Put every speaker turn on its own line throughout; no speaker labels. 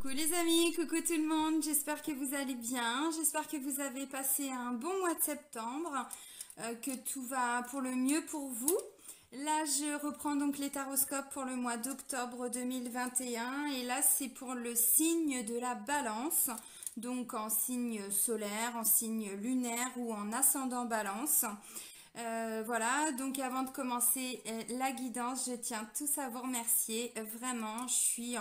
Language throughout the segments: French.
Coucou les amis, coucou tout le monde, j'espère que vous allez bien, j'espère que vous avez passé un bon mois de septembre, que tout va pour le mieux pour vous. Là, je reprends donc les taroscopes pour le mois d'octobre 2021 et là, c'est pour le signe de la balance, donc en signe solaire, en signe lunaire ou en ascendant balance. Voilà, donc avant de commencer la guidance, je tiens tous à vous remercier. Vraiment, je suis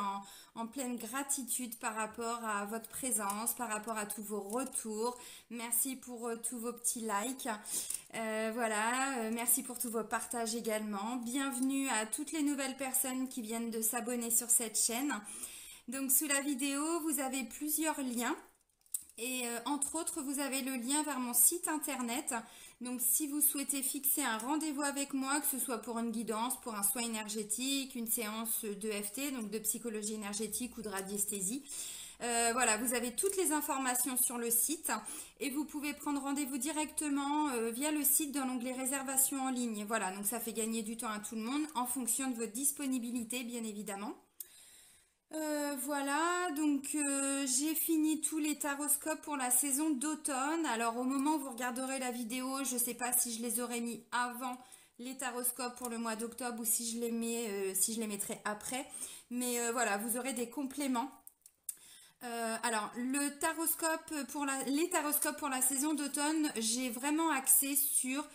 en pleine gratitude par rapport à votre présence, par rapport à tous vos retours. Merci pour tous vos petits likes. Voilà, merci pour tous vos partages également. Bienvenue à toutes les nouvelles personnes qui viennent de s'abonner sur cette chaîne. Donc sous la vidéo, vous avez plusieurs liens. Et entre autres, vous avez le lien vers mon site internet. Donc si vous souhaitez fixer un rendez-vous avec moi, que ce soit pour une guidance, pour un soin énergétique, une séance d'EFT, donc de psychologie énergétique ou de radiesthésie, voilà, vous avez toutes les informations sur le site et vous pouvez prendre rendez-vous directement via le site dans l'onglet réservation en ligne. Voilà, donc ça fait gagner du temps à tout le monde en fonction de votre disponibilité, bien évidemment. Voilà, donc j'ai fini tous les taroscopes pour la saison d'automne. Alors au moment où vous regarderez la vidéo, je ne sais pas si je les aurais mis avant les taroscopes pour le mois d'octobre ou si je les mets, si je les mettrai après. Mais voilà, vous aurez des compléments. Alors, les taroscopes pour la saison d'automne, j'ai vraiment axé sur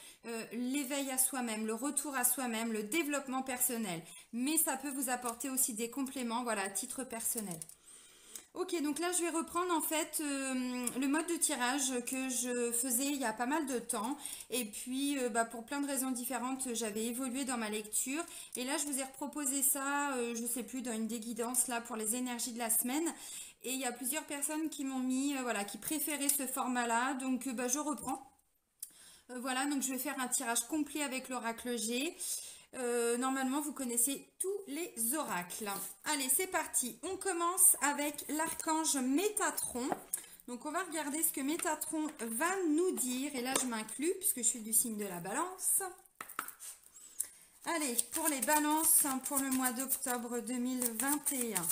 l'éveil à soi-même, le retour à soi-même, le développement personnel. Mais ça peut vous apporter aussi des compléments, voilà, à titre personnel. Ok, donc là, je vais reprendre en fait le mode de tirage que je faisais il y a pas mal de temps. Et puis, pour plein de raisons différentes, j'avais évolué dans ma lecture. Et là, je vous ai proposé ça, je sais plus, dans une des guidances là pour les énergies de la semaine. Et il y a plusieurs personnes qui m'ont mis, voilà, qui préféraient ce format-là. Donc, je reprends. Voilà, donc je vais faire un tirage complet avec l'oracle G. Normalement, vous connaissez tous les oracles. Allez, c'est parti. On commence avec l'archange Métatron. Donc, on va regarder ce que Métatron va nous dire. Et là, je m'inclus puisque je suis du signe de la balance. Allez, pour les balances, pour le mois d'octobre 2021.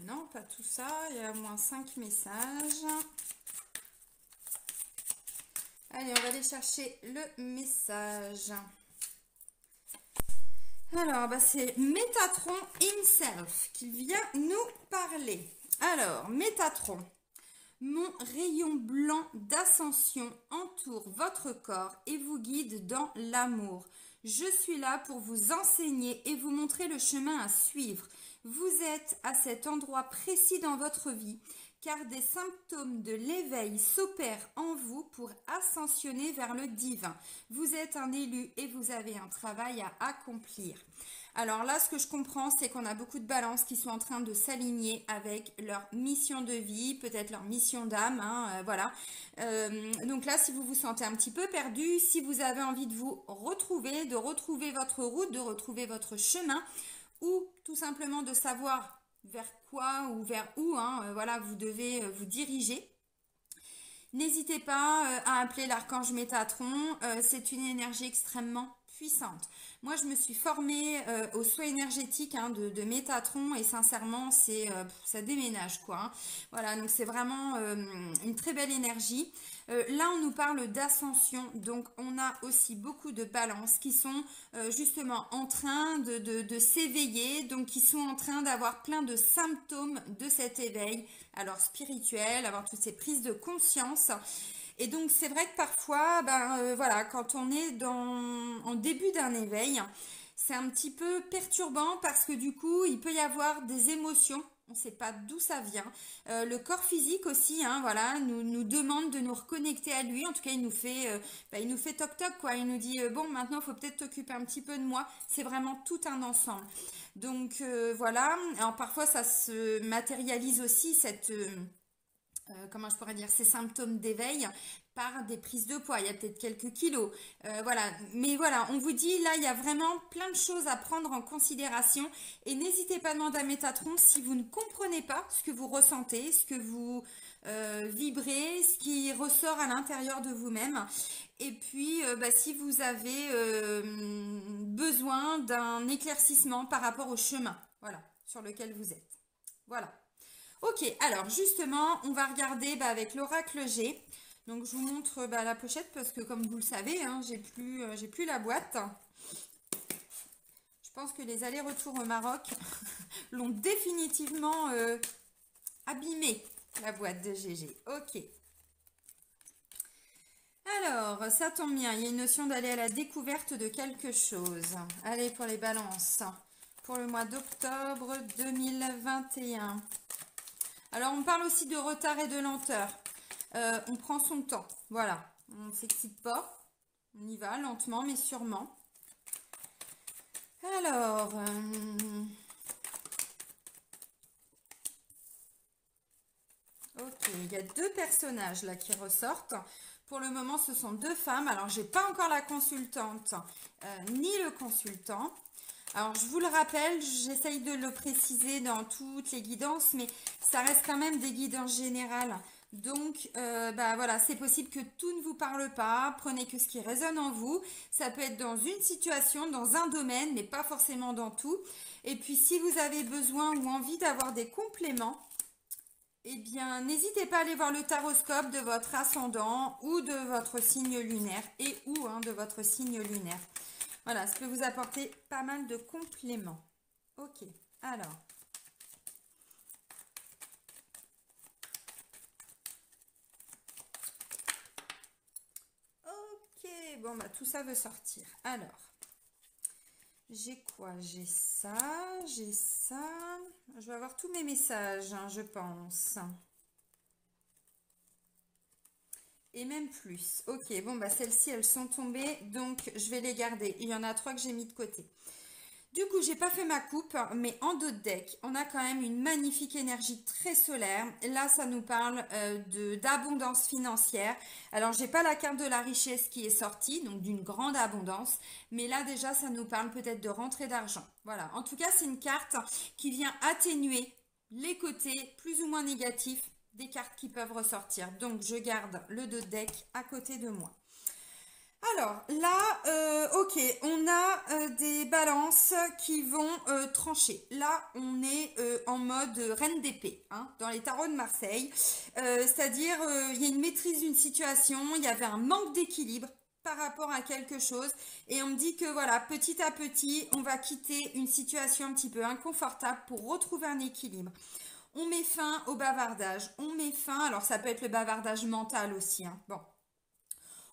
Non, pas tout ça. Il y a au moins 5 messages. Allez, on va aller chercher le message. Alors, c'est Métatron himself qui vient nous parler. Alors, Métatron, mon rayon blanc d'ascension entoure votre corps et vous guide dans l'amour. Je suis là pour vous enseigner et vous montrer le chemin à suivre. Vous êtes à cet endroit précis dans votre vie car des symptômes de l'éveil s'opèrent en vous pour ascensionner vers le divin. Vous êtes un élu et vous avez un travail à accomplir. Alors là, ce que je comprends, c'est qu'on a beaucoup de balances qui sont en train de s'aligner avec leur mission de vie, peut-être leur mission d'âme, voilà. Donc là, si vous vous sentez un petit peu perdu, si vous avez envie de vous retrouver, de retrouver votre route, de retrouver votre chemin, ou tout simplement de savoir vers quoi ou vers où, voilà, vous devez vous diriger. N'hésitez pas à appeler l'archange Métatron, c'est une énergie extrêmement puissante. Moi, je me suis formée au soin énergétique de Métatron et sincèrement, ça déménage quoi. Voilà, donc c'est vraiment une très belle énergie. Là, on nous parle d'ascension, donc on a aussi beaucoup de balances qui sont justement en train de s'éveiller, donc qui sont en train d'avoir plein de symptômes de cet éveil, alors spirituel, avoir toutes ces prises de conscience. Et donc, c'est vrai que parfois, voilà, quand on est en début d'un éveil, c'est un petit peu perturbant parce que du coup, il peut y avoir des émotions. On ne sait pas d'où ça vient. Le corps physique aussi, voilà, nous demande de nous reconnecter à lui. En tout cas, il nous fait toc toc quoi. Il nous dit bon, maintenant, il faut peut-être t'occuper un petit peu de moi. C'est vraiment tout un ensemble. Donc voilà. Alors parfois, ça se matérialise aussi comment je pourrais dire, ces symptômes d'éveil par des prises de poids. Il y a peut-être quelques kilos. Voilà. Mais voilà, on vous dit, là, il y a vraiment plein de choses à prendre en considération. Et n'hésitez pas à demander à Métatron si vous ne comprenez pas ce que vous ressentez, ce que vous vibrer ce qui ressort à l'intérieur de vous-même. Et puis, si vous avez besoin d'un éclaircissement par rapport au chemin, voilà, sur lequel vous êtes. Voilà. Ok, alors justement, on va regarder avec l'oracle G. Donc, je vous montre la pochette parce que, comme vous le savez, hein, j'ai plus la boîte. Je pense que les allers-retours au Maroc l'ont définitivement abîmé, la boîte de GG. Ok. Alors, ça tombe bien, il y a une notion d'aller à la découverte de quelque chose. Allez, pour les balances, pour le mois d'octobre 2021. Alors, on parle aussi de retard et de lenteur. On prend son temps, voilà. On ne s'excite pas, on y va lentement mais sûrement. Alors, ok, il y a deux personnages là qui ressortent. Pour le moment, ce sont deux femmes. Alors, j'ai pas encore la consultante ni le consultant. Alors, je vous le rappelle, j'essaye de le préciser dans toutes les guidances, mais ça reste quand même des guidances générales. Donc, voilà, c'est possible que tout ne vous parle pas. Prenez que ce qui résonne en vous. Ça peut être dans une situation, dans un domaine, mais pas forcément dans tout. Et puis, si vous avez besoin ou envie d'avoir des compléments, eh bien, n'hésitez pas à aller voir le taroscope de votre ascendant ou de votre signe lunaire et ou de votre signe lunaire. Voilà, ça peut vous apporter pas mal de compléments. Ok, alors. Ok, bon, tout ça veut sortir. Alors, j'ai quoi? J'ai ça, j'ai ça. Je vais avoir tous mes messages, je pense. Et même plus. Ok, bon, celles-ci, elles sont tombées, donc je vais les garder. Il y en a 3 que j'ai mis de côté. Du coup, j'ai pas fait ma coupe, mais en dos de deck, on a quand même une magnifique énergie très solaire. Là, ça nous parle d'abondance financière. Alors, j'ai pas la carte de la richesse qui est sortie, donc d'une grande abondance. Mais là, déjà, ça nous parle peut-être de rentrée d'argent. Voilà. En tout cas, c'est une carte qui vient atténuer les côtés plus ou moins négatifs des cartes qui peuvent ressortir. Donc, je garde le dos de deck à côté de moi. Alors là, ok, on a des balances qui vont trancher. Là, on est en mode reine d'épée, dans les tarots de Marseille. C'est-à-dire, il y a une maîtrise d'une situation, il y avait un manque d'équilibre par rapport à quelque chose. Et on me dit que voilà, petit à petit, on va quitter une situation un petit peu inconfortable pour retrouver un équilibre. On met fin au bavardage, on met fin, alors ça peut être le bavardage mental aussi, bon.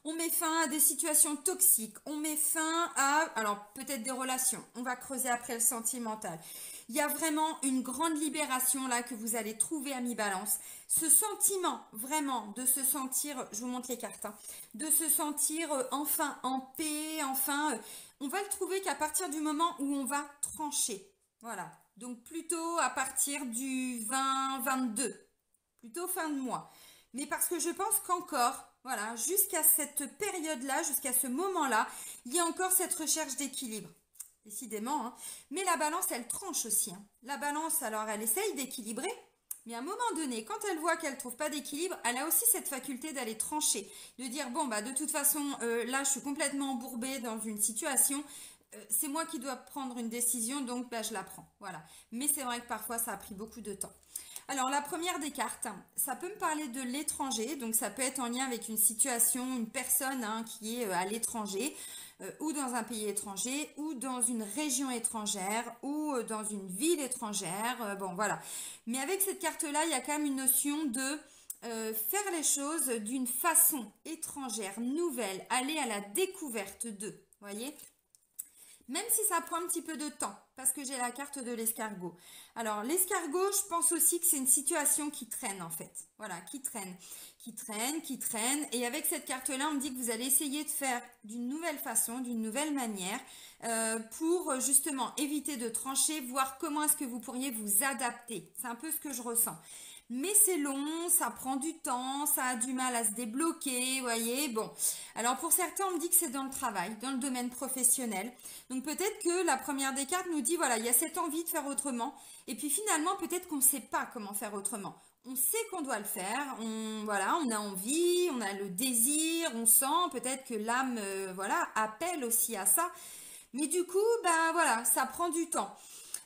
On met fin à des situations toxiques, on met fin à, alors peut-être des relations, on va creuser après le sentimental. Il y a vraiment une grande libération là que vous allez trouver à mi-balance. Ce sentiment vraiment de se sentir, je vous montre les cartes, de se sentir enfin en paix, enfin, on va le trouver qu'à partir du moment où on va trancher. Voilà, donc plutôt à partir du 20-22, plutôt fin de mois. Mais parce que je pense qu'encore, voilà, jusqu'à cette période-là, jusqu'à ce moment-là, il y a encore cette recherche d'équilibre. Décidément, mais la balance, elle tranche aussi. La balance, alors, elle essaye d'équilibrer, mais à un moment donné, quand elle voit qu'elle ne trouve pas d'équilibre, elle a aussi cette faculté d'aller trancher, de dire, bon, de toute façon, là, je suis complètement embourbée dans une situation, c'est moi qui dois prendre une décision, donc je la prends. Voilà. Mais c'est vrai que parfois, ça a pris beaucoup de temps. Alors, la première des cartes, ça peut me parler de l'étranger. Donc, ça peut être en lien avec une situation, une personne qui est à l'étranger, ou dans un pays étranger, ou dans une région étrangère, ou dans une ville étrangère. Bon, voilà. Mais avec cette carte-là, il y a quand même une notion de faire les choses d'une façon étrangère, nouvelle, aller à la découverte d'eux. Voyez ? Même si ça prend un petit peu de temps, parce que j'ai la carte de l'escargot. Alors, l'escargot, je pense aussi que c'est une situation qui traîne, en fait. Voilà, qui traîne, qui traîne, qui traîne. Et avec cette carte-là, on me dit que vous allez essayer de faire d'une nouvelle façon, d'une nouvelle manière, pour justement éviter de trancher, voir comment est-ce que vous pourriez vous adapter. C'est un peu ce que je ressens. Mais c'est long, ça prend du temps, ça a du mal à se débloquer, vous voyez. Bon, alors pour certains, on me dit que c'est dans le travail, dans le domaine professionnel. Donc peut-être que la première des cartes nous dit, voilà, il y a cette envie de faire autrement. Et puis finalement, peut-être qu'on ne sait pas comment faire autrement. on sait qu'on doit le faire, voilà, on a envie, on a le désir, on sent peut-être que l'âme, voilà, appelle aussi à ça. Mais du coup, ben voilà, ça prend du temps.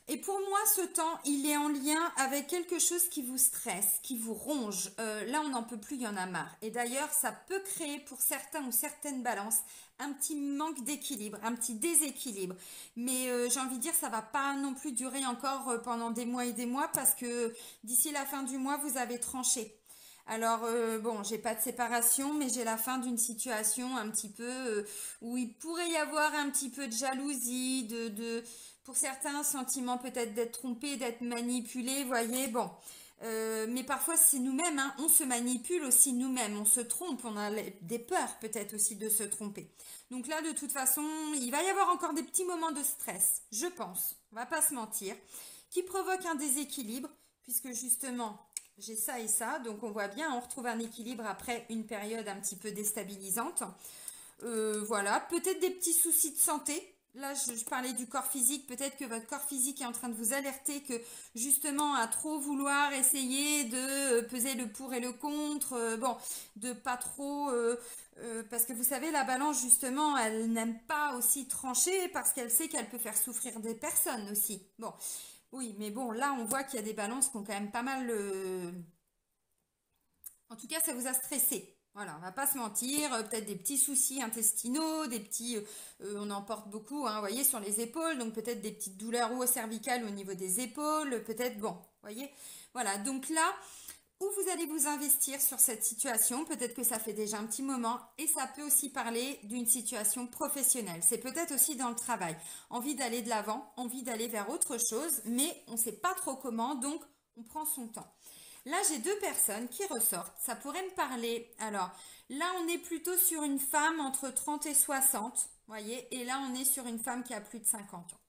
Et pour moi, ce temps, il est en lien avec quelque chose qui vous stresse, qui vous ronge. Là, on n'en peut plus, il y en a marre. Et d'ailleurs, ça peut créer pour certains ou certaines balances un petit manque d'équilibre, un petit déséquilibre. Mais j'ai envie de dire, ça va pas non plus durer encore pendant des mois et des mois parce que d'ici la fin du mois, vous avez tranché. Alors, bon, j'ai pas de séparation, mais j'ai la fin d'une situation un petit peu où il pourrait y avoir un petit peu de jalousie, pour certains, sentiment peut-être d'être trompé, d'être manipulé, voyez, bon. Mais parfois, c'est nous-mêmes, hein, on se manipule aussi nous-mêmes, on se trompe, on a des peurs peut-être aussi de se tromper. Donc là, de toute façon, il va y avoir encore des petits moments de stress, je pense, on va pas se mentir, qui provoquent un déséquilibre, puisque justement, j'ai ça et ça, donc on voit bien, on retrouve un équilibre après une période un petit peu déstabilisante. Voilà, peut-être des petits soucis de santé. Là, je parlais du corps physique. Peut-être que votre corps physique est en train de vous alerter que justement, à trop vouloir essayer de peser le pour et le contre, bon, de pas trop, parce que vous savez, la balance justement, elle n'aime pas aussi trancher parce qu'elle sait qu'elle peut faire souffrir des personnes aussi. Bon, oui, mais bon, là, on voit qu'il y a des balances qui ont quand même pas mal, en tout cas, ça vous a stressé. Voilà, on va pas se mentir, peut-être des petits soucis intestinaux, des petits, on en porte beaucoup, hein, vous voyez, sur les épaules, donc peut-être des petites douleurs ou cervicales au niveau des épaules, peut-être, bon, vous voyez. Voilà, donc là, où vous allez vous investir sur cette situation, peut-être que ça fait déjà un petit moment, et ça peut aussi parler d'une situation professionnelle. C'est peut-être aussi dans le travail, envie d'aller de l'avant, envie d'aller vers autre chose, mais on ne sait pas trop comment, donc on prend son temps. Là, j'ai deux personnes qui ressortent. Ça pourrait me parler. Alors, là, on est plutôt sur une femme entre 30 et 60, voyez, et là, on est sur une femme qui a plus de 50 ans.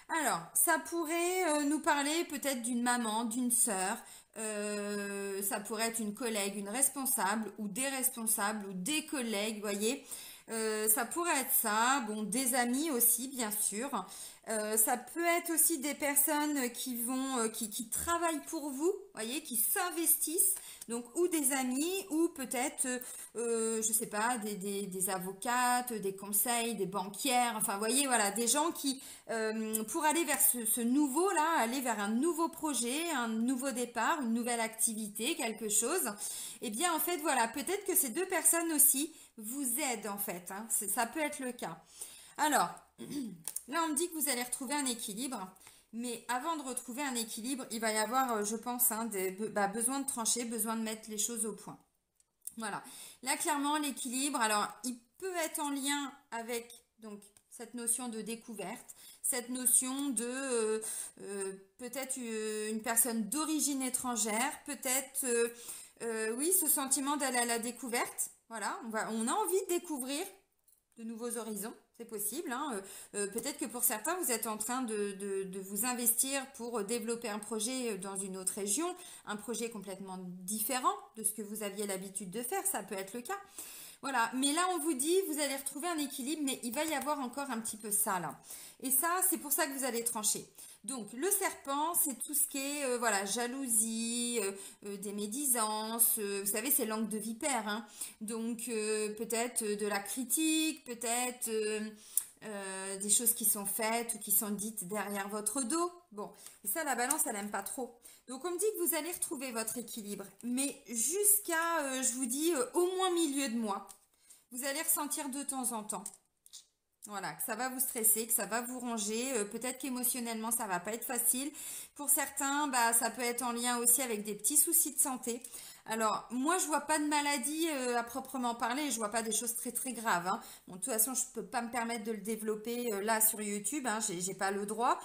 Alors, ça pourrait nous parler peut-être d'une maman, d'une sœur, ça pourrait être une collègue, une responsable, ou des responsables, ou des collègues, voyez. Ça pourrait être ça, bon, des amis aussi, bien sûr. Ça peut être aussi des personnes qui vont, qui travaillent pour vous, voyez, qui s'investissent, donc ou des amis, ou peut-être, je sais pas, des avocates, des conseils, des banquières, enfin, voyez, voilà, des gens qui, pour aller vers ce nouveau-là, aller vers un nouveau projet, un nouveau départ, une nouvelle activité, quelque chose, eh bien, en fait, voilà, peut-être que ces deux personnes aussi vous aident, en fait, hein, ça peut être le cas. Alors, là, on me dit que vous allez retrouver un équilibre, mais avant de retrouver un équilibre, il va y avoir, je pense, hein, besoin de trancher, besoin de mettre les choses au point. Voilà. Là, clairement, l'équilibre, alors, il peut être en lien avec donc cette notion de découverte, cette notion de peut-être une personne d'origine étrangère, peut-être, oui, ce sentiment d'aller à la découverte. Voilà, on a envie de découvrir de nouveaux horizons, c'est possible, hein. Peut-être que pour certains, vous êtes en train de vous investir pour développer un projet dans une autre région, un projet complètement différent de ce que vous aviez l'habitude de faire, ça peut être le cas. Voilà, mais là on vous dit, vous allez retrouver un équilibre, mais il va y avoir encore un petit peu ça là. Et ça, c'est pour ça que vous allez trancher. Donc le serpent, c'est tout ce qui est voilà, jalousie, des médisances, vous savez, c'est langue de vipère, hein. Donc peut-être de la critique, peut-être des choses qui sont faites ou qui sont dites derrière votre dos. Bon, et ça, la balance, elle n'aime pas trop. Donc on me dit que vous allez retrouver votre équilibre, mais jusqu'à, je vous dis, au moins milieu de mois, vous allez ressentir de temps en temps. Voilà, que ça va vous stresser, que ça va vous ronger, peut-être qu'émotionnellement ça va pas être facile. Pour certains, bah, ça peut être en lien aussi avec des petits soucis de santé. Alors, moi, je vois pas de maladie à proprement parler, je vois pas des choses très très graves, hein. Bon, de toute façon, je peux pas me permettre de le développer là sur YouTube, hein, j'ai pas le droit.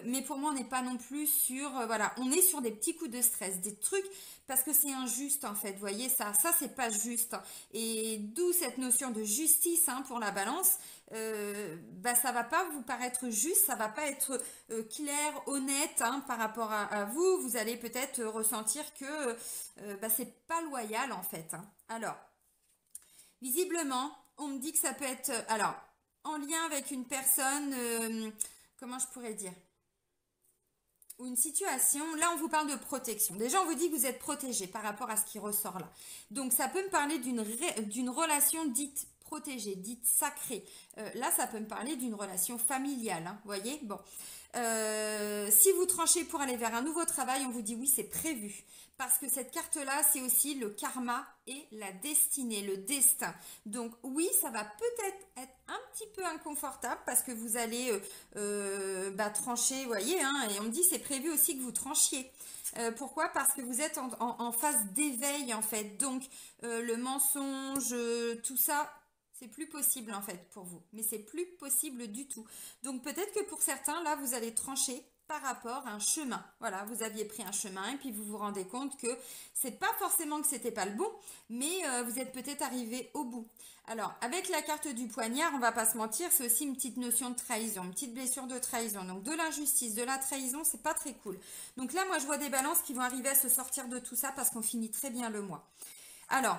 Mais pour moi, on n'est pas non plus sur, voilà, on est sur des petits coups de stress, des trucs parce que c'est injuste en fait. Vous voyez, ça c'est pas juste. Et d'où cette notion de justice, hein, pour la balance. Bah, ça va pas vous paraître juste, ça va pas être clair, honnête, hein, par rapport à vous. Vous allez peut-être ressentir que bah, c'est pas loyal en fait, hein. Alors, visiblement, on me dit que ça peut être, alors, en lien avec une personne, comment je pourrais dire? ou une situation, là on vous parle de protection. Déjà on vous dit que vous êtes protégé par rapport à ce qui ressort là. Donc ça peut me parler d'une relation dite protégée, dite sacrée. Là ça peut me parler d'une relation familiale, hein, voyez. Bon, si vous tranchez pour aller vers un nouveau travail, on vous dit oui, c'est prévu. Parce que cette carte-là, c'est aussi le karma et la destinée, le destin. Donc oui, ça va peut-être être un petit peu inconfortable parce que vous allez trancher, vous voyez, hein, et on me dit c'est prévu aussi que vous tranchiez. Pourquoi? Parce que vous êtes en phase d'éveil en fait. Donc le mensonge, tout ça, c'est plus possible en fait pour vous. Mais c'est plus possible du tout. Donc peut-être que pour certains, là, vous allez trancher par rapport à un chemin. Voilà, vous aviez pris un chemin et puis vous vous rendez compte que c'est pas forcément que c'était pas le bon, mais vous êtes peut-être arrivé au bout. Alors, avec la carte du poignard, on va pas se mentir, c'est aussi une petite notion de trahison, une petite blessure de trahison. Donc de l'injustice, de la trahison, c'est pas très cool. Donc là, moi, je vois des balances qui vont arriver à se sortir de tout ça parce qu'on finit très bien le mois. Alors,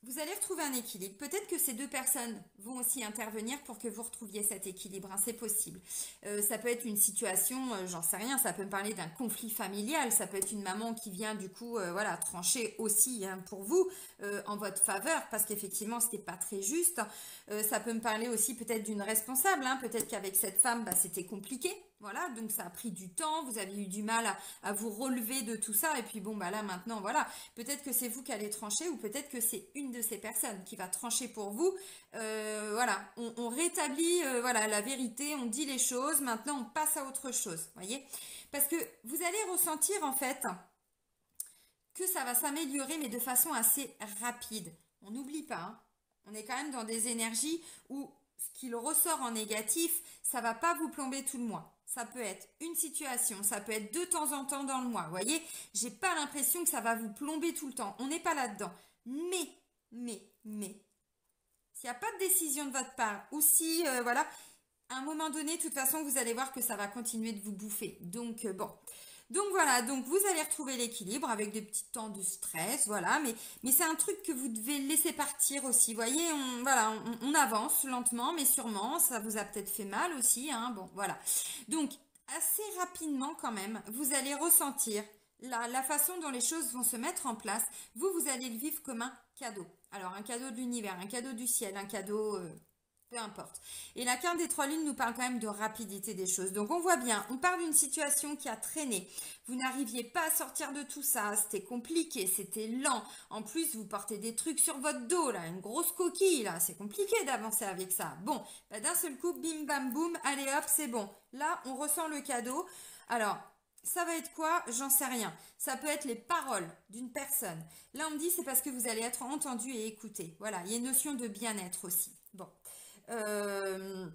vous allez retrouver un équilibre. Peut-être que ces deux personnes vont aussi intervenir pour que vous retrouviez cet équilibre, hein, c'est possible. Ça peut être une situation, j'en sais rien, ça peut me parler d'un conflit familial, ça peut être une maman qui vient du coup voilà, trancher aussi hein, pour vous en votre faveur parce qu'effectivement c'était pas très juste. Ça peut me parler aussi peut-être d'une responsable, hein, peut-être qu'avec cette femme bah, c'était compliqué. Voilà, donc ça a pris du temps, vous avez eu du mal à vous relever de tout ça, et puis bon, bah là maintenant, voilà, peut-être que c'est vous qui allez trancher, ou peut-être que c'est une de ces personnes qui va trancher pour vous. Voilà, on rétablit voilà, la vérité, on dit les choses, maintenant on passe à autre chose, voyez? Parce que vous allez ressentir en fait que ça va s'améliorer, mais de façon assez rapide. On n'oublie pas, hein, on est quand même dans des énergies où ce qu'il ressort en négatif, ça va pas vous plomber tout le mois. Ça peut être une situation, ça peut être de temps en temps dans le mois. Vous voyez, j'ai pas l'impression que ça va vous plomber tout le temps. On n'est pas là-dedans. Mais, s'il n'y a pas de décision de votre part, ou si, voilà, à un moment donné, de toute façon, vous allez voir que ça va continuer de vous bouffer. Donc, bon. Donc voilà, donc vous allez retrouver l'équilibre avec des petits temps de stress, voilà, mais c'est un truc que vous devez laisser partir aussi, voyez, voilà, on avance lentement mais sûrement, ça vous a peut-être fait mal aussi, hein, bon, voilà. Donc, assez rapidement quand même, vous allez ressentir la façon dont les choses vont se mettre en place, vous allez le vivre comme un cadeau. Alors, un cadeau de l'univers, un cadeau du ciel, un cadeau... peu importe. Et la carte des trois lunes nous parle quand même de rapidité des choses. Donc on voit bien, on parle d'une situation qui a traîné. Vous n'arriviez pas à sortir de tout ça. C'était compliqué, c'était lent. En plus, vous portez des trucs sur votre dos, là, une grosse coquille, là. C'est compliqué d'avancer avec ça. Bon, bah, d'un seul coup, bim bam boum, allez hop, c'est bon. Là, on ressent le cadeau. Alors, ça va être quoi? J'en sais rien. Ça peut être les paroles d'une personne. Là, on me dit c'est parce que vous allez être entendu et écouté. Voilà, il y a une notion de bien-être aussi. Bon. Euh,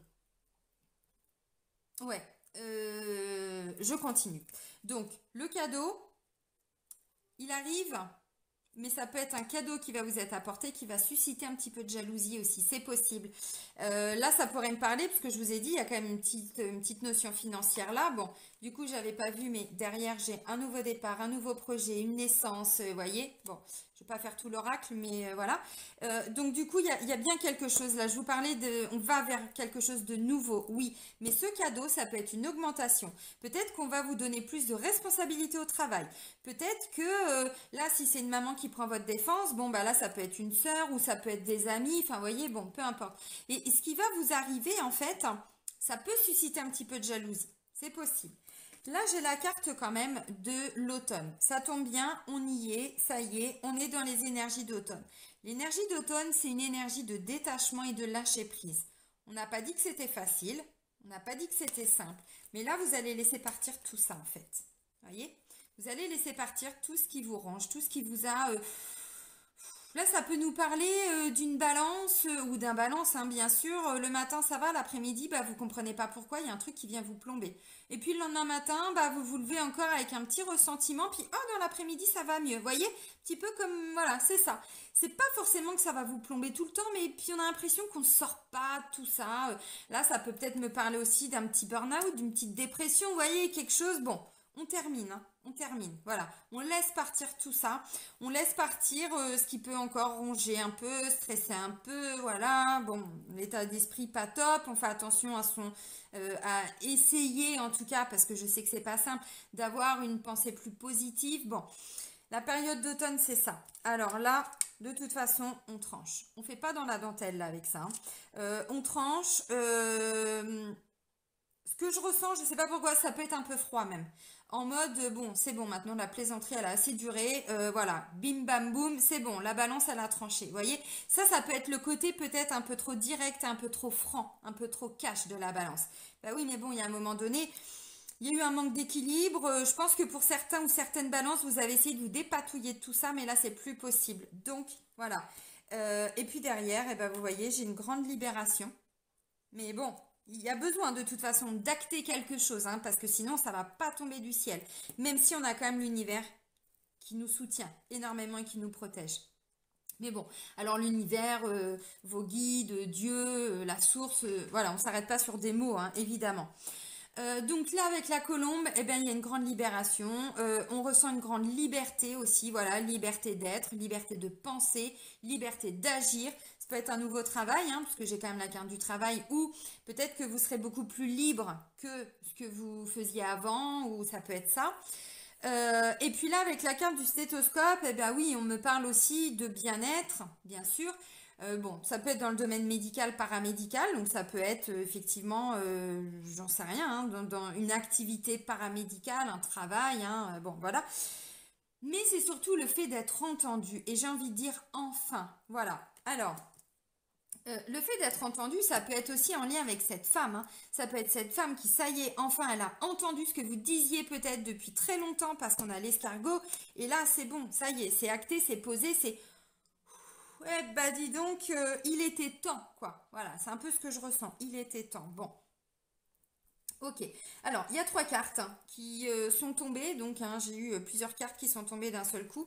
ouais, je continue. Donc, le cadeau, il arrive, mais ça peut être un cadeau qui va vous être apporté, qui va susciter un petit peu de jalousie aussi, c'est possible. Là, ça pourrait me parler, parce que je vous ai dit, il y a quand même une petite notion financière là. Bon, du coup, j'avais pas vu, mais derrière, j'ai un nouveau départ, un nouveau projet, une naissance, vous voyez. Bon, je vais pas faire tout l'oracle, mais voilà. Donc, du coup, il y a bien quelque chose là. Je vous parlais on va vers quelque chose de nouveau, oui. Mais ce cadeau, ça peut être une augmentation. Peut-être qu'on va vous donner plus de responsabilité au travail. Peut-être que là, si c'est une maman qui prend votre défense, bon, bah là, ça peut être une sœur ou ça peut être des amis. Enfin, vous voyez, bon, peu importe. Et ce qui va vous arriver, en fait, ça peut susciter un petit peu de jalousie. C'est possible. Là, j'ai la carte quand même de l'automne. Ça tombe bien, on y est, ça y est, on est dans les énergies d'automne. L'énergie d'automne, c'est une énergie de détachement et de lâcher prise. On n'a pas dit que c'était facile, on n'a pas dit que c'était simple, mais là, vous allez laisser partir tout ça, en fait. Vous voyez? Vous allez laisser partir tout ce qui vous range, tout ce qui vous a... Là, ça peut nous parler d'une balance ou d'un balance, hein, bien sûr. Le matin, ça va. L'après-midi, bah, vous comprenez pas pourquoi. Il y a un truc qui vient vous plomber. Et puis le lendemain matin, bah, vous vous levez encore avec un petit ressentiment. Puis, oh, dans l'après-midi, ça va mieux. Vous voyez? Un petit peu comme, voilà, c'est ça. C'est pas forcément que ça va vous plomber tout le temps, mais puis on a l'impression qu'on ne sort pas de tout ça. Là, ça peut peut-être me parler aussi d'un petit burn-out, d'une petite dépression. Vous voyez, quelque chose. Bon, on termine, hein. On termine, voilà. On laisse partir tout ça. On laisse partir ce qui peut encore ronger un peu, stresser un peu, voilà. Bon, l'état d'esprit pas top. On fait attention à essayer, en tout cas, parce que je sais que c'est pas simple, d'avoir une pensée plus positive. Bon, la période d'automne, c'est ça. Alors là, de toute façon, on tranche. On fait pas dans la dentelle, là, avec ça, hein. On tranche. Ce que je ressens, je sais pas pourquoi, ça peut être un peu froid même. En mode, bon, c'est bon, maintenant la plaisanterie, elle a assez duré. Voilà, bim bam boum, c'est bon, la balance, elle a tranché. Vous voyez, ça peut être le côté peut-être un peu trop direct, un peu trop franc, un peu trop cash de la balance. Bah oui, mais bon, il y a un moment donné, il y a eu un manque d'équilibre. Je pense que pour certains ou certaines balances, vous avez essayé de vous dépatouiller de tout ça, mais là, c'est plus possible. Donc, voilà. Et puis derrière, eh ben, vous voyez, j'ai une grande libération. Mais bon, il y a besoin de toute façon d'acter quelque chose, hein, parce que sinon ça va pas tomber du ciel. Même si on a quand même l'univers qui nous soutient énormément et qui nous protège. Mais bon, alors l'univers, vos guides, Dieu, la source, voilà, on s'arrête pas sur des mots, hein, évidemment. Donc là, avec la colombe, eh bien, il y a une grande libération. On ressent une grande liberté aussi, voilà, liberté d'être, liberté de penser, liberté d'agir. Ça peut être un nouveau travail, hein, parce que j'ai quand même la carte du travail, ou peut-être que vous serez beaucoup plus libre que ce que vous faisiez avant, ou ça peut être ça. Et puis là, avec la carte du stéthoscope, eh bien oui, on me parle aussi de bien-être, bien sûr. Bon, ça peut être dans le domaine médical, paramédical, donc ça peut être effectivement, j'en sais rien, hein, dans une activité paramédicale, un travail, hein, bon, voilà. Mais c'est surtout le fait d'être entendu, et j'ai envie de dire enfin, voilà. Alors, le fait d'être entendu, ça peut être aussi en lien avec cette femme, hein. Ça peut être cette femme qui, ça y est, enfin, elle a entendu ce que vous disiez peut-être depuis très longtemps parce qu'on a l'escargot. Et là, c'est bon, ça y est, c'est acté, c'est posé, c'est... Ouais, bah dis donc, il était temps, quoi. Voilà, c'est un peu ce que je ressens. Il était temps. Bon, ok. Alors, il y a 3 cartes, hein, qui sont tombées. Donc, hein, j'ai eu plusieurs cartes qui sont tombées d'un seul coup.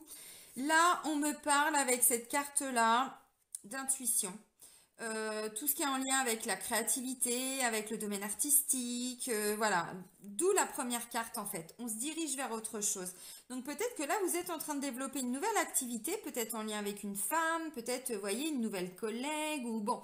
Là, on me parle avec cette carte-là d'intuition. Tout ce qui est en lien avec la créativité, avec le domaine artistique, voilà. D'où la première carte en fait. On se dirige vers autre chose. Donc peut-être que là, vous êtes en train de développer une nouvelle activité, peut-être en lien avec une femme, peut-être, vous voyez, une nouvelle collègue ou bon.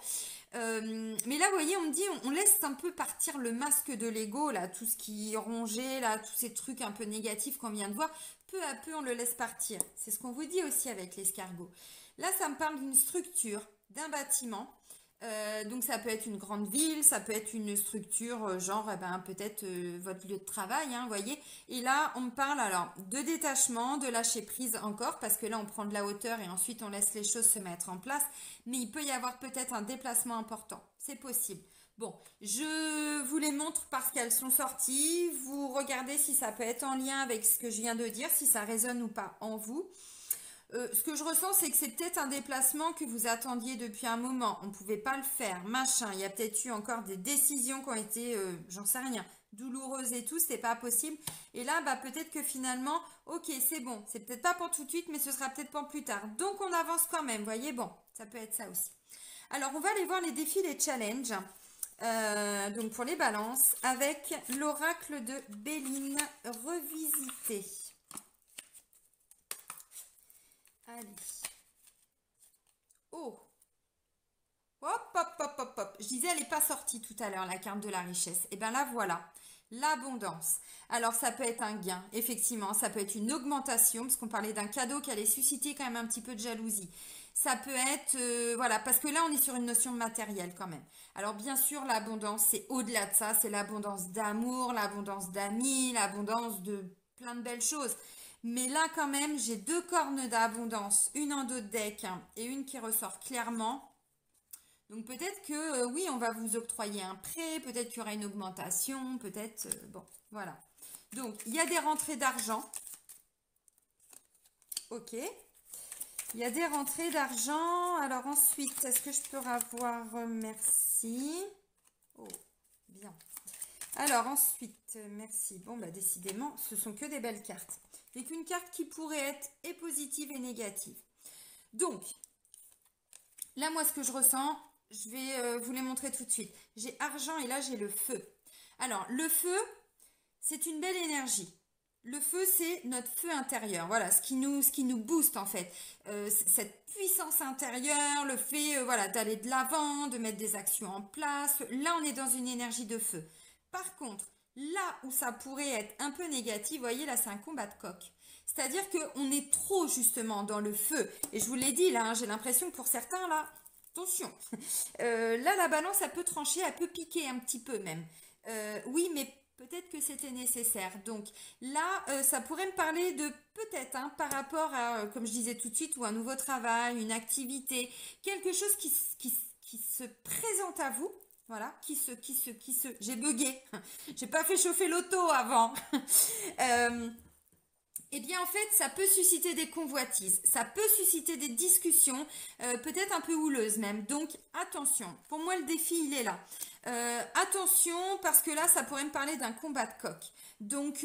Mais là, vous voyez, on me dit, on laisse un peu partir le masque de l'ego, là, tout ce qui est rongé, là, tous ces trucs un peu négatifs qu'on vient de voir. Peu à peu, on le laisse partir. C'est ce qu'on vous dit aussi avec l'escargot. Là, ça me parle d'une structure, d'un bâtiment. Donc ça peut être une grande ville, ça peut être une structure genre eh ben, peut-être votre lieu de travail, hein, vous voyez. Et là on me parle alors de détachement, de lâcher prise encore parce que là on prend de la hauteur et ensuite on laisse les choses se mettre en place. Mais il peut y avoir peut-être un déplacement important, c'est possible. Bon, je vous les montre parce qu'elles sont sorties. Vous regardez si ça peut être en lien avec ce que je viens de dire, si ça résonne ou pas en vous. Ce que je ressens, c'est que c'est peut-être un déplacement que vous attendiez depuis un moment. On ne pouvait pas le faire, machin. Il y a peut-être eu encore des décisions qui ont été, j'en sais rien, douloureuses et tout. C'était pas possible. Et là, bah, peut-être que finalement, ok, c'est bon. C'est peut-être pas pour tout de suite, mais ce sera peut-être pour plus tard. Donc, on avance quand même. Voyez, bon, ça peut être ça aussi. Alors, on va aller voir les défis, les challenges. Donc, pour les balances, avec l'oracle de Béline revisité. Allez. Oh. Hop, hop, hop, hop, hop. Je disais, elle n'est pas sortie tout à l'heure, la carte de la richesse. Et bien là, voilà. L'abondance. Alors, ça peut être un gain, effectivement. Ça peut être une augmentation, parce qu'on parlait d'un cadeau qui allait susciter quand même un petit peu de jalousie. Ça peut être, voilà, parce que là, on est sur une notion matérielle quand même. Alors, bien sûr, l'abondance, c'est au-delà de ça. C'est l'abondance d'amour, l'abondance d'amis, l'abondance de plein de belles choses. Mais là, quand même, j'ai 2 cornes d'abondance, une en dos de deck, hein, et une qui ressort clairement. Donc peut-être que oui, on va vous octroyer un prêt, peut-être qu'il y aura une augmentation, peut-être, bon, voilà. Donc, il y a des rentrées d'argent. Ok. Il y a des rentrées d'argent. Alors ensuite, est-ce que je peux avoir... merci. Oh, bien. Alors ensuite, merci. Bon, bah décidément, ce sont que des belles cartes. Et qu'une carte qui pourrait être et positive et négative. Donc, là, moi, ce que je ressens, je vais vous les montrer tout de suite. J'ai argent et là, j'ai le feu. Alors, le feu, c'est une belle énergie. Le feu, c'est notre feu intérieur. Voilà, ce qui nous booste en fait. Cette puissance intérieure, le fait voilà, d'aller de l'avant, de mettre des actions en place. Là, on est dans une énergie de feu. Par contre, là où ça pourrait être un peu négatif, vous voyez, là, c'est un combat de coq. C'est-à-dire qu'on est trop justement dans le feu. Et je vous l'ai dit, là, hein, j'ai l'impression que pour certains, là, attention. Là, la balance, elle peut trancher, elle peut piquer un petit peu même. Oui, mais peut-être que c'était nécessaire. Donc là, ça pourrait me parler de peut-être hein, par rapport à, comme je disais tout de suite, ou un nouveau travail, une activité, quelque chose qui se présente à vous. Voilà, j'ai bugué. J'ai pas fait chauffer l'auto avant. Eh bien, en fait, ça peut susciter des convoitises, ça peut susciter des discussions, peut-être un peu houleuses même. Donc, attention. Pour moi, le défi, il est là. Attention, parce que là, ça pourrait me parler d'un combat de coq. Donc,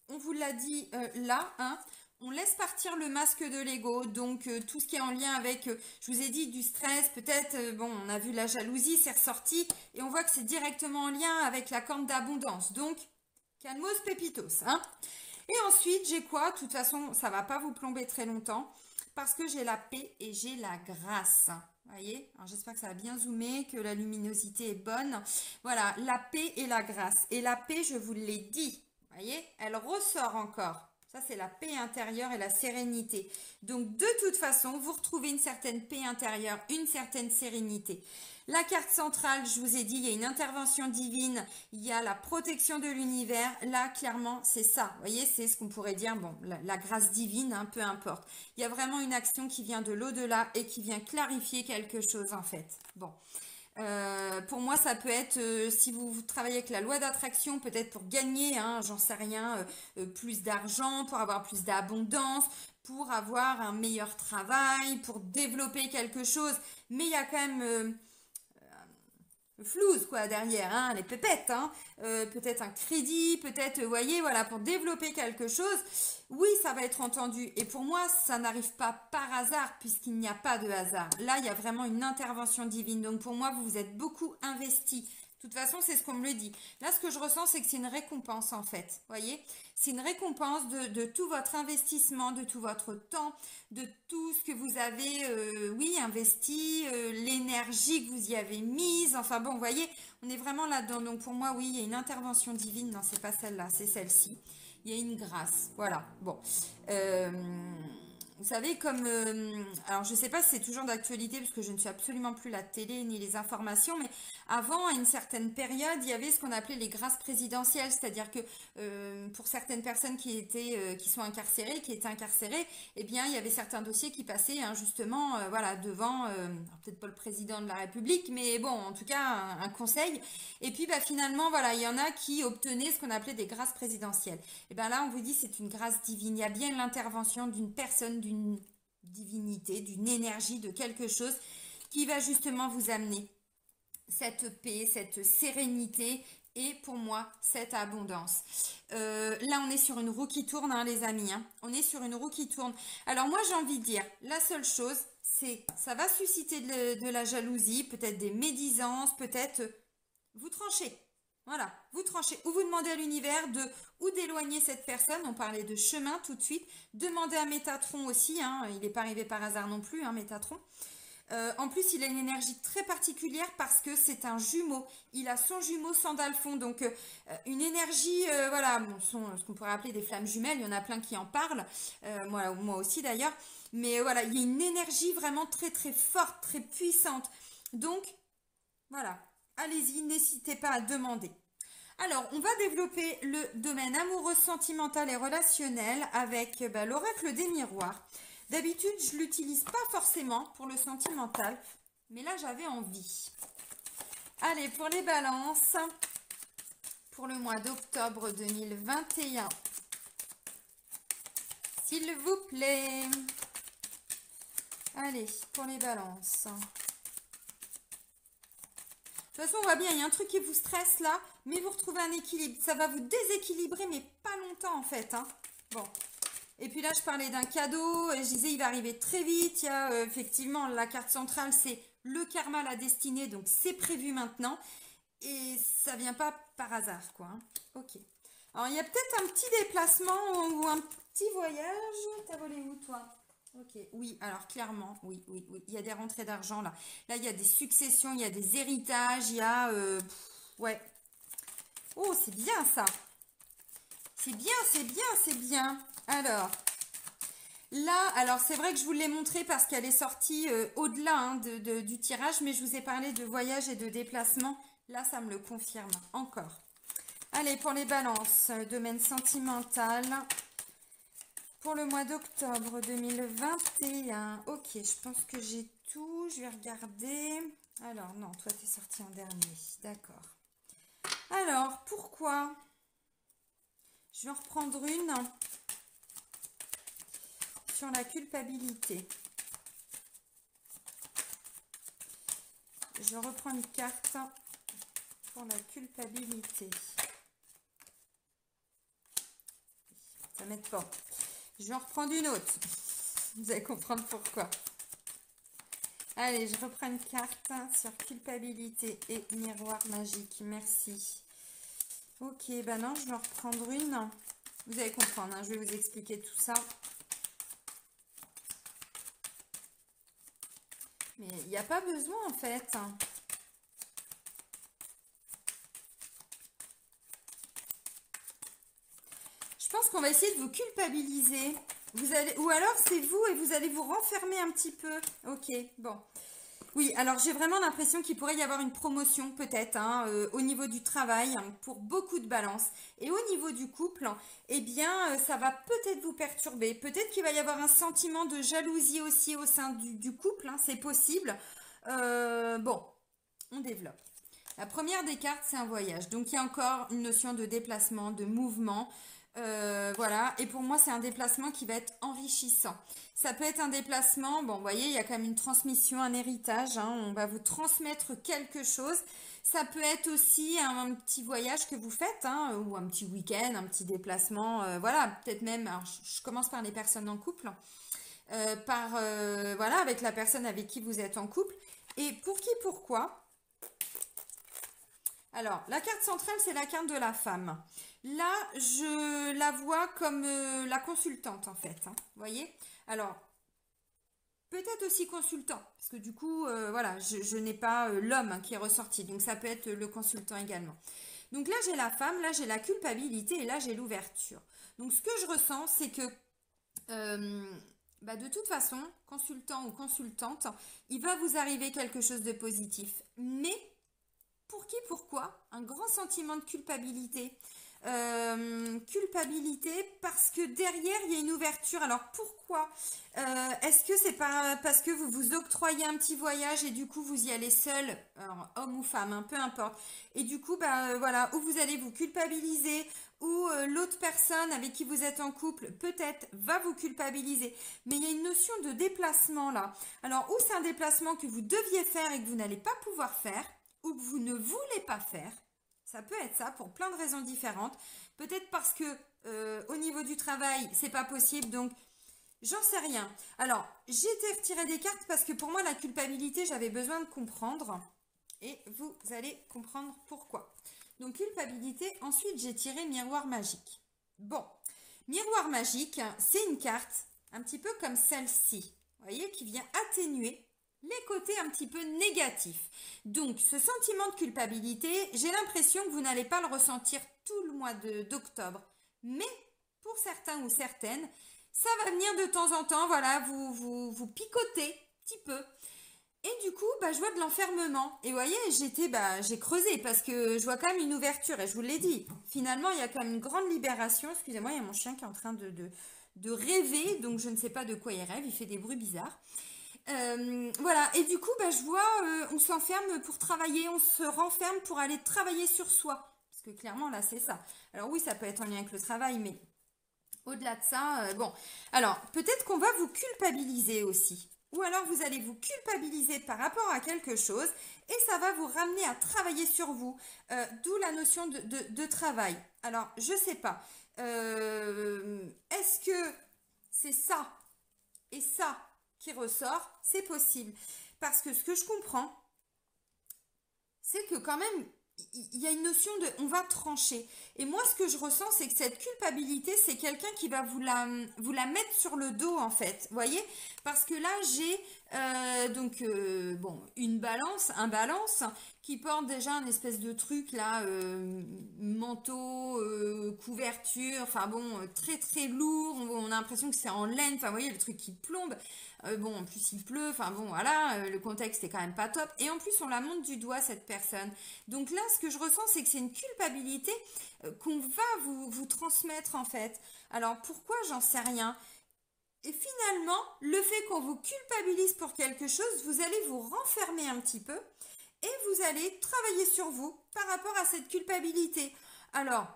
on vous l'a dit là, hein. On laisse partir le masque de l'ego, donc tout ce qui est en lien avec, je vous ai dit, du stress, peut-être, bon, on a vu la jalousie, c'est ressorti, et on voit que c'est directement en lien avec la corne d'abondance. Donc, calmos pépitos, hein. Et ensuite, j'ai quoi? De toute façon, ça va pas vous plomber très longtemps parce que j'ai la paix et j'ai la grâce. Vous voyez? Alors, j'espère que ça va bien zoomer, que la luminosité est bonne. Voilà, la paix et la grâce. Et la paix, je vous l'ai dit, vous voyez? Elle ressort encore. Ça, c'est la paix intérieure et la sérénité. Donc, de toute façon, vous retrouvez une certaine paix intérieure, une certaine sérénité. La carte centrale, je vous ai dit, il y a une intervention divine, il y a la protection de l'univers. Là, clairement, c'est ça. Vous voyez, c'est ce qu'on pourrait dire, bon, la grâce divine, hein, peu importe. Il y a vraiment une action qui vient de l'au-delà et qui vient clarifier quelque chose, en fait. Bon. Pour moi, ça peut être, si vous travaillez avec la loi d'attraction, peut-être pour gagner, hein, j'en sais rien, plus d'argent, pour avoir plus d'abondance, pour avoir un meilleur travail, pour développer quelque chose. Mais il y a quand même flouze quoi derrière, hein, les pépettes, hein, peut-être un crédit, peut-être, vous voyez, voilà, pour développer quelque chose, oui, ça va être entendu. Et pour moi, ça n'arrive pas par hasard, puisqu'il n'y a pas de hasard. Là, il y a vraiment une intervention divine. Donc pour moi, vous vous êtes beaucoup investi. De toute façon, c'est ce qu'on me le dit. Là, ce que je ressens, c'est que c'est une récompense, en fait. Vous voyez? C'est une récompense de tout votre investissement, de tout votre temps, de tout ce que vous avez, oui, investi, l'énergie que vous y avez mise. Enfin bon, vous voyez, on est vraiment là-dedans. Donc pour moi, oui, il y a une intervention divine. Non, c'est pas celle-là, c'est celle-ci. Il y a une grâce. Voilà. Bon. Vous savez, comme... alors, je ne sais pas si c'est toujours d'actualité, parce que je ne suis absolument plus la télé ni les informations, mais avant, à une certaine période, il y avait ce qu'on appelait les grâces présidentielles, c'est-à-dire que pour certaines personnes qui sont incarcérées, qui étaient incarcérées, eh bien, il y avait certains dossiers qui passaient hein, justement voilà, devant, peut-être pas le président de la République, mais bon, en tout cas, un conseil. Et puis, bah, finalement, voilà, il y en a qui obtenaient ce qu'on appelait des grâces présidentielles. Et bien là, on vous dit c'est une grâce divine. Il y a bien l'intervention d'une personne, d'une divinité, d'une énergie, de quelque chose qui va justement vous amener cette paix, cette sérénité et pour moi, cette abondance. Là, on est sur une roue qui tourne, hein, les amis. Hein. On est sur une roue qui tourne. Alors moi, j'ai envie de dire, la seule chose, c'est ça va susciter de la jalousie, peut-être des médisances, peut-être vous tranchez. Voilà, vous tranchez ou vous demandez à l'univers ou d'éloigner cette personne. On parlait de chemin tout de suite. Demandez à Métatron aussi, hein, il n'est pas arrivé par hasard non plus, hein, Métatron. En plus, il a une énergie très particulière parce que c'est un jumeau. Il a son jumeau Sandalphon, donc une énergie, voilà, ce qu'on pourrait appeler des flammes jumelles. Il y en a plein qui en parlent, moi aussi d'ailleurs. Mais voilà, il y a une énergie vraiment très très forte, très puissante. Donc, voilà. Allez-y, n'hésitez pas à demander. Alors, on va développer le domaine amoureux, sentimental et relationnel avec l'oracle des miroirs. D'habitude, je ne l'utilise pas forcément pour le sentimental, mais là, j'avais envie. Allez, pour les balances, pour le mois d'octobre 2021, s'il vous plaît. Allez, pour les balances. De toute façon, on voit bien, il y a un truc qui vous stresse là, mais vous retrouvez un équilibre. Ça va vous déséquilibrer, mais pas longtemps en fait. Hein. Bon. Et puis là, je parlais d'un cadeau. Je disais, il va arriver très vite. Il y a effectivement la carte centrale, c'est le karma, la destinée. Donc, c'est prévu maintenant. Et ça vient pas par hasard, quoi. Hein. Ok. Alors, il y a peut-être un petit déplacement ou un petit voyage. T'as volé où, toi? Ok, oui, alors clairement, oui, oui, oui. Il y a des rentrées d'argent, là. Là, il y a des successions, il y a des héritages, il y a... ouais. Oh, c'est bien, ça. C'est bien, c'est bien, c'est bien. Alors, là, alors c'est vrai que je vous l'ai montré parce qu'elle est sortie au-delà hein, du tirage, mais je vous ai parlé de voyage et de déplacement. Là, ça me le confirme encore. Allez, pour les balances, domaine sentimental. Pour le mois d'octobre 2021. Ok, je pense que j'ai tout. Je vais regarder. Alors, non, toi, tu es sorti en dernier. D'accord. Alors, pourquoi? Je vais en reprendre une sur la culpabilité. Je reprends une carte pour la culpabilité. Ça m'aide pas. Je vais en reprendre une autre. Vous allez comprendre pourquoi. Allez, je reprends une carte sur culpabilité et miroir magique. Merci. Ok, ben non, je vais en reprendre une. Vous allez comprendre, hein, je vais vous expliquer tout ça. Mais il n'y a pas besoin en fait. Je pense qu'on va essayer de vous culpabiliser. Vous allez, ou alors c'est vous et vous allez vous renfermer un petit peu. Ok, bon. Oui, alors j'ai vraiment l'impression qu'il pourrait y avoir une promotion peut-être hein, au niveau du travail hein, pour beaucoup de balances. Et au niveau du couple, eh bien ça va peut-être vous perturber. Peut-être qu'il va y avoir un sentiment de jalousie aussi au sein du couple, hein, c'est possible. Bon, on développe. La première des cartes, c'est un voyage. Donc, il y a encore une notion de déplacement, de mouvement. Voilà. Et pour moi, c'est un déplacement qui va être enrichissant. Ça peut être un déplacement, bon, vous voyez, il y a quand même une transmission, un héritage. Hein, on va vous transmettre quelque chose. Ça peut être aussi un petit voyage que vous faites, hein, ou un petit week-end, un petit déplacement. Voilà, peut-être même, alors, je commence par les personnes en couple. Voilà, avec la personne avec qui vous êtes en couple. Et pour qui, pourquoi? Alors, la carte centrale, c'est la carte de la femme. Là, je la vois comme la consultante, en fait. Hein, vous voyez? Alors, peut-être aussi consultant, parce que du coup, voilà, je n'ai pas l'homme hein, qui est ressorti. Donc, ça peut être le consultant également. Donc là, j'ai la femme, là, j'ai la culpabilité et là, j'ai l'ouverture. Donc, ce que je ressens, c'est que de toute façon, consultant ou consultante, il va vous arriver quelque chose de positif. Mais pour qui, pourquoi? Un grand sentiment de culpabilité. Culpabilité parce que derrière, il y a une ouverture. Alors pourquoi? Est-ce que c'est pas parce que vous vous octroyez un petit voyage et du coup vous y allez seul, alors, homme ou femme, hein, peu importe. Et du coup, voilà, ou vous allez vous culpabiliser, ou l'autre personne avec qui vous êtes en couple, peut-être, va vous culpabiliser. Mais il y a une notion de déplacement là. Alors, ou c'est un déplacement que vous deviez faire et que vous n'allez pas pouvoir faire, ou que vous ne voulez pas faire. Ça peut être ça pour plein de raisons différentes. Peut-être parce que au niveau du travail, c'est pas possible, donc j'en sais rien. Alors, j'ai été retirer des cartes parce que pour moi, la culpabilité, j'avais besoin de comprendre. Et vous allez comprendre pourquoi. Donc, culpabilité. Ensuite, j'ai tiré miroir magique. Bon, miroir magique, c'est une carte un petit peu comme celle-ci. Vous voyez, qui vient atténuer les côtés un petit peu négatifs. Donc, ce sentiment de culpabilité, j'ai l'impression que vous n'allez pas le ressentir tout le mois d'octobre. Mais, pour certains ou certaines, ça va venir de temps en temps, voilà, vous picoter un petit peu. Et du coup, je vois de l'enfermement. Et vous voyez, j'ai creusé parce que je vois quand même une ouverture. Et je vous l'ai dit, finalement, il y a quand même une grande libération. Excusez-moi, il y a mon chien qui est en train de rêver. Donc, je ne sais pas de quoi il rêve. Il fait des bruits bizarres. Voilà, et du coup, je vois, on s'enferme pour travailler, on se renferme pour aller travailler sur soi. Parce que clairement, là, c'est ça. Alors oui, ça peut être en lien avec le travail, mais au-delà de ça, bon. Alors, peut-être qu'on va vous culpabiliser aussi. Ou alors, vous allez vous culpabiliser par rapport à quelque chose et ça va vous ramener à travailler sur vous. D'où la notion de travail. Alors, je sais pas. Est-ce que c'est ça et ça qui ressort? C'est possible. Parce que ce que je comprends, c'est que quand même, il y a une notion de on va trancher. Et moi, ce que je ressens, c'est que cette culpabilité, c'est quelqu'un qui va vous la mettre sur le dos, en fait. Vous voyez? Parce que là, j'ai bon, une balance, un balance, qui porte déjà un espèce de truc, là, manteau, couverture, enfin bon, très très lourd. On a l'impression que c'est en laine, enfin, vous voyez, le truc qui plombe. Bon, en plus, il pleut, enfin bon, voilà, le contexte est quand même pas top. Et en plus, on la monte du doigt, cette personne. Donc là, ce que je ressens, c'est que c'est une culpabilité qu'on va vous transmettre en fait. Alors pourquoi? J'en sais rien. Et finalement, le fait qu'on vous culpabilise pour quelque chose, vous allez vous renfermer un petit peu et vous allez travailler sur vous par rapport à cette culpabilité. Alors,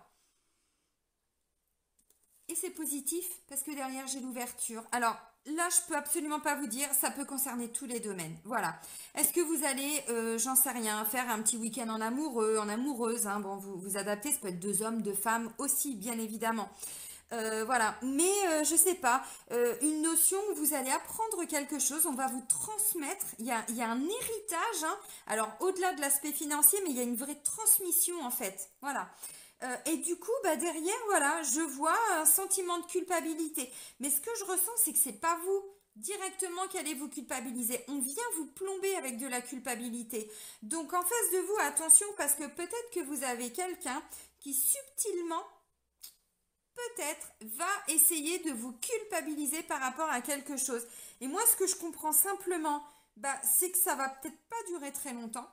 et c'est positif parce que derrière j'ai l'ouverture. Alors là, je peux absolument pas vous dire, ça peut concerner tous les domaines. Voilà. Est-ce que vous allez, j'en sais rien, faire un petit week-end en amoureux, en amoureuse, hein, bon, vous adaptez, ça peut être 2 hommes, 2 femmes aussi, bien évidemment. Voilà, mais je sais pas, une notion où vous allez apprendre quelque chose, on va vous transmettre, il y a un héritage, hein. Alors au-delà de l'aspect financier, mais il y a une vraie transmission en fait, voilà. Et du coup, bah derrière, voilà, je vois un sentiment de culpabilité. Mais ce que je ressens, c'est que c'est pas vous directement qui allez vous culpabiliser. On vient vous plomber avec de la culpabilité. Donc en face de vous, attention, parce que peut-être que vous avez quelqu'un qui subtilement, peut-être, va essayer de vous culpabiliser par rapport à quelque chose. Et moi, ce que je comprends simplement, bah, c'est que ça va peut-être pas durer très longtemps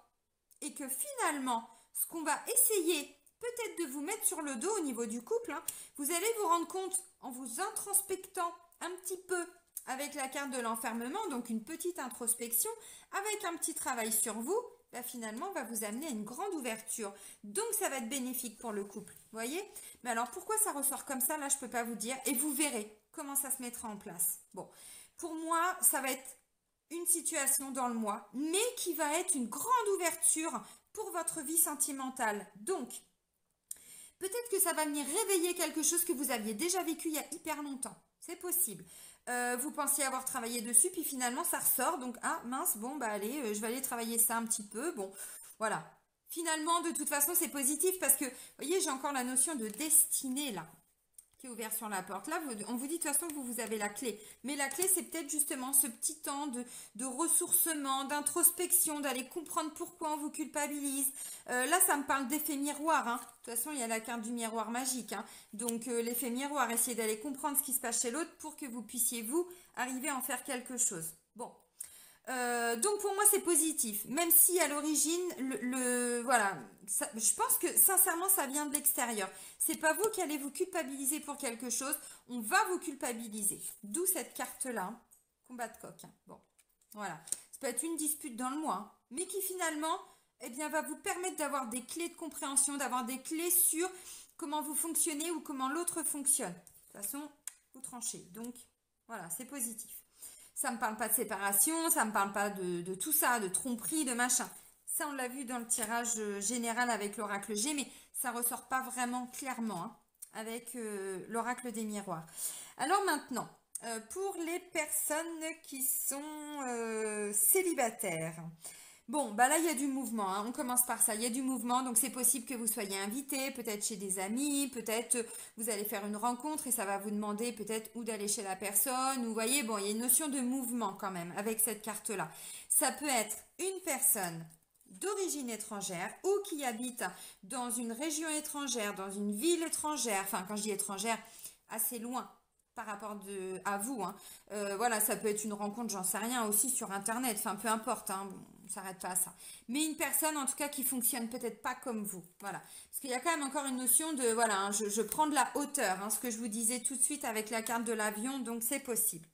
et que finalement, ce qu'on va essayer peut-être de vous mettre sur le dos au niveau du couple, hein, vous allez vous rendre compte en vous introspectant un petit peu avec la carte de l'enfermement, donc une petite introspection, avec un petit travail sur vous, bah finalement va vous amener à une grande ouverture. Donc ça va être bénéfique pour le couple, voyez? Mais alors pourquoi ça ressort comme ça, là je peux pas vous dire, et vous verrez comment ça se mettra en place. Bon, pour moi, ça va être une situation dans le mois, mais qui va être une grande ouverture pour votre vie sentimentale. Donc, peut-être que ça va venir réveiller quelque chose que vous aviez déjà vécu il y a hyper longtemps. C'est possible. Vous pensiez avoir travaillé dessus, puis finalement ça ressort. Donc, ah mince, bon, bah allez, je vais aller travailler ça un petit peu. Bon, voilà. Finalement, de toute façon, c'est positif parce que, vous voyez, j'ai encore la notion de destinée là qui est ouvert sur la porte. Là, on vous dit de toute façon que vous avez la clé. Mais la clé, c'est peut-être justement ce petit temps de ressourcement, d'introspection, d'aller comprendre pourquoi on vous culpabilise. Là, ça me parle d'effet miroir, hein. De toute façon, il y a la carte du miroir magique, hein. Donc, l'effet miroir, essayez d'aller comprendre ce qui se passe chez l'autre pour que vous puissiez, vous, arriver à en faire quelque chose. Bon. Donc pour moi c'est positif, même si à l'origine voilà, je pense que sincèrement ça vient de l'extérieur. C'est pas vous qui allez vous culpabiliser pour quelque chose, on va vous culpabiliser. D'où cette carte là, combat de coq, hein. Bon, voilà, ça peut être une dispute dans le mois, hein, mais qui finalement, eh bien, va vous permettre d'avoir des clés de compréhension, d'avoir des clés sur comment vous fonctionnez ou comment l'autre fonctionne. De toute façon, vous tranchez. Donc voilà, c'est positif. Ça me parle pas de séparation, ça me parle pas de tout ça, de tromperie, de machin. Ça, on l'a vu dans le tirage général avec l'oracle G, mais ça ressort pas vraiment clairement, hein, avec l'oracle des miroirs. Alors maintenant, pour les personnes qui sont célibataires. Bon, bah là, il y a du mouvement, hein. On commence par ça. Il y a du mouvement, donc c'est possible que vous soyez invité, peut-être chez des amis, peut-être vous allez faire une rencontre et ça va vous demander peut-être où d'aller chez la personne. Ou vous voyez, bon, il y a une notion de mouvement quand même avec cette carte-là. Ça peut être une personne d'origine étrangère ou qui habite dans une région étrangère, dans une ville étrangère. Enfin, quand je dis étrangère, assez loin par rapport à vous, hein. Voilà, ça peut être une rencontre, j'en sais rien, aussi sur Internet. Enfin, peu importe, hein. Bon, on s'arrête pas à ça. Mais une personne, en tout cas, qui fonctionne peut-être pas comme vous. Voilà. Parce qu'il y a quand même encore une notion de, voilà, hein, je prends de la hauteur, hein, ce que je vous disais tout de suite avec la carte de l'avion, donc c'est possible.